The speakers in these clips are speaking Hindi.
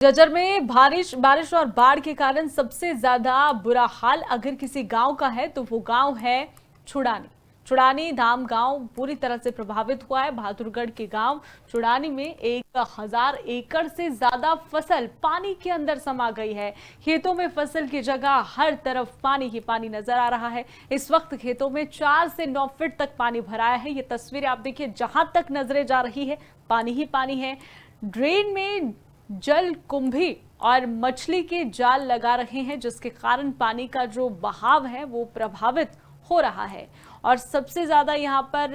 जज्जर में बारिश और बाढ़ के कारण सबसे ज्यादा बुरा हाल अगर किसी गांव का है तो वो गांव है छुड़ानी। छुड़ानी धाम गांव पूरी तरह से प्रभावित हुआ है। बहादुरगढ़ के गांव छुड़ानी में 1000 एकड़ से ज्यादा फसल पानी के अंदर समा गई है। खेतों में फसल की जगह हर तरफ पानी ही पानी नजर आ रहा है। इस वक्त खेतों में 4 से 9 फीट तक पानी भराया है। ये तस्वीरें आप देखिए, जहां तक नजरें जा रही है पानी ही पानी है। ड्रेन में जल कुंभी और मछली के जाल लगा रहे हैं, जिसके कारण पानी का जो बहाव है वो प्रभावित हो रहा है। और सबसे ज्यादा यहाँ पर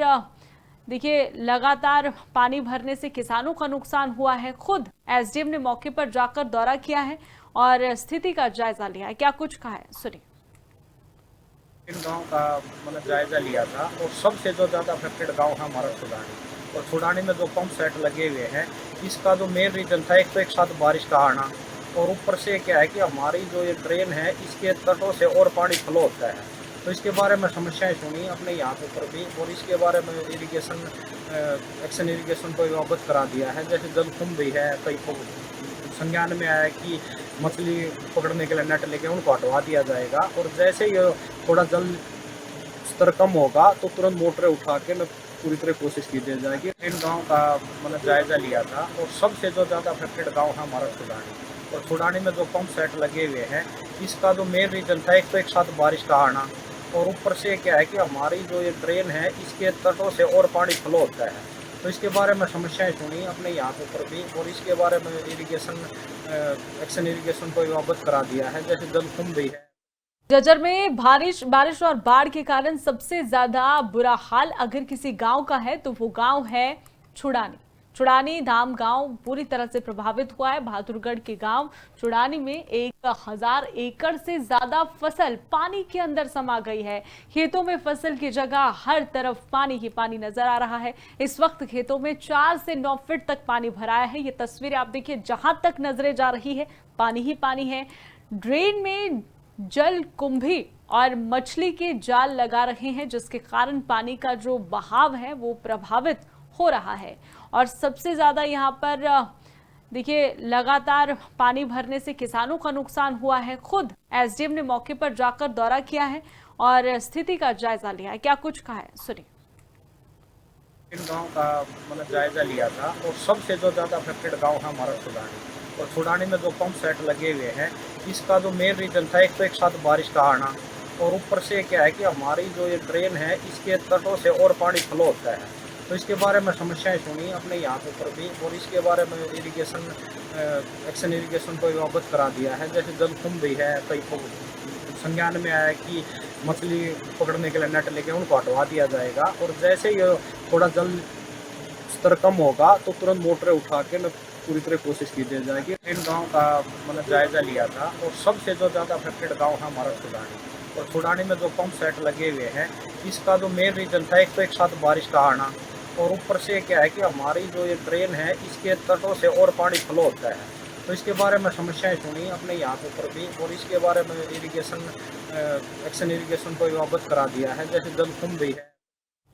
देखिए, लगातार पानी भरने से किसानों का नुकसान हुआ है। खुद एसडीएम ने मौके पर जाकर दौरा किया है और स्थिति का जायजा लिया है। क्या कुछ कहा है, सुनिए। इन गांव का जायजा लिया था और सबसे जो ज़्यादा अफेक्टेड गांव है हमारा छुड़ानी। और छुड़ानी में जो पंप सेट लगे हुए हैं, इसका जो मेन रीजन था, एक तो एक साथ बारिश का आना, और ऊपर से क्या है कि हमारी जो ये ड्रेन है इसके तटों से और पानी फ्लो होता है। तो इसके बारे में समस्याएं सुनी अपने यहाँ के ऊपर भी, और इसके बारे में इरिगेशन एक्शन इरिगेशन को अवगत करा दिया है। जैसे जल कुंभ भी है, कई संज्ञान में आया कि मछली पकड़ने के लिए नेट लेके उनको हटवा दिया जाएगा। और जैसे ये थोड़ा जल स्तर कम होगा तो तुरंत मोटरें उठा के पूरी तरह कोशिश की जाएगी। इन गांव का जायजा लिया था और सबसे जो ज़्यादा अफेक्टेड गांव है हमारा छुड़ानी। और छुड़ानी में जो पंप सेट लगे हुए हैं, इसका जो मेन रीजन था, एक तो एक साथ बारिश का आना, और ऊपर से क्या है कि हमारी जो ये ड्रेन है इसके तटों से और पानी फ्लो होता है। तो इसके बारे में समस्याएं सुनी अपने यहाँ के ऊपर भी, और इसके बारे में इरिगेशन एक्शन इरिगेशन को अवगत करा दिया है। जैसे जल कुंभ भी है। जज्जर में बारिश और बाढ़ के कारण सबसे ज्यादा बुरा हाल अगर किसी गांव का है तो वो गांव है छुड़ानी। छुड़ानी धाम गांव पूरी तरह से प्रभावित हुआ है। बहादुरगढ़ के गांव छुड़ानी में 1000 एकड़ से ज्यादा फसल पानी के अंदर समा गई है। खेतों में फसल की जगह हर तरफ पानी ही पानी नजर आ रहा है। इस वक्त खेतों में 4 से 9 फीट तक पानी भराया है। ये तस्वीरें आप देखिए, जहां तक नजरें जा रही है पानी ही पानी है। ड्रेन में जल कुंभी और मछली के जाल लगा रहे हैं, जिसके कारण पानी का जो बहाव है वो प्रभावित हो रहा है। और सबसे ज्यादा यहाँ पर देखिए, लगातार पानी भरने से किसानों का नुकसान हुआ है। खुद एसडीएम ने मौके पर जाकर दौरा किया है और स्थिति का जायजा लिया है। क्या कुछ कहा है, सुनिए। इन गांव का जायजा लिया था और सबसे जो ज़्यादा अफेक्टेड गांव है हमारा छुड़ानी। और छुड़ानी में जो पंप सेट लगे हुए हैं, इसका जो मेन रीजन था, एक तो एक साथ बारिश का आना, और ऊपर से क्या है कि हमारी जो ये ड्रेन है इसके तटों से और पानी फ्लो होता है। तो इसके बारे में समस्याएं सुनी अपने यहाँ के ऊपर भी, और इसके बारे में इरिगेशन एक्शन इरिगेशन को अवगत करा दिया है। जैसे जल कुंभ भी है, कई संज्ञान में आया कि मछली पकड़ने के लिए नेट लेके उनको हटवा दिया जाएगा। और जैसे ये थोड़ा जल स्तर कम होगा तो तुरंत मोटरें उठा के पूरी तरह कोशिश की जाएगी। इन गांव का जायजा लिया था और सबसे जो ज़्यादा अफेक्टेड गांव है हमारा छुड़ानी। और छुड़ानी में जो पंप सेट लगे हुए हैं, इसका जो मेन रीजन था, एक तो एक साथ बारिश का आना, और ऊपर से क्या है कि हमारी जो ये ड्रेन है इसके तटों से और पानी फ्लो होता है। तो इसके बारे में समस्याएं सुनी अपने यहाँ के ऊपर भी, और इसके बारे में इरिगेशन एक्शन इरिगेशन को अवगत करा दिया है। जैसे जल कुंभ भी है।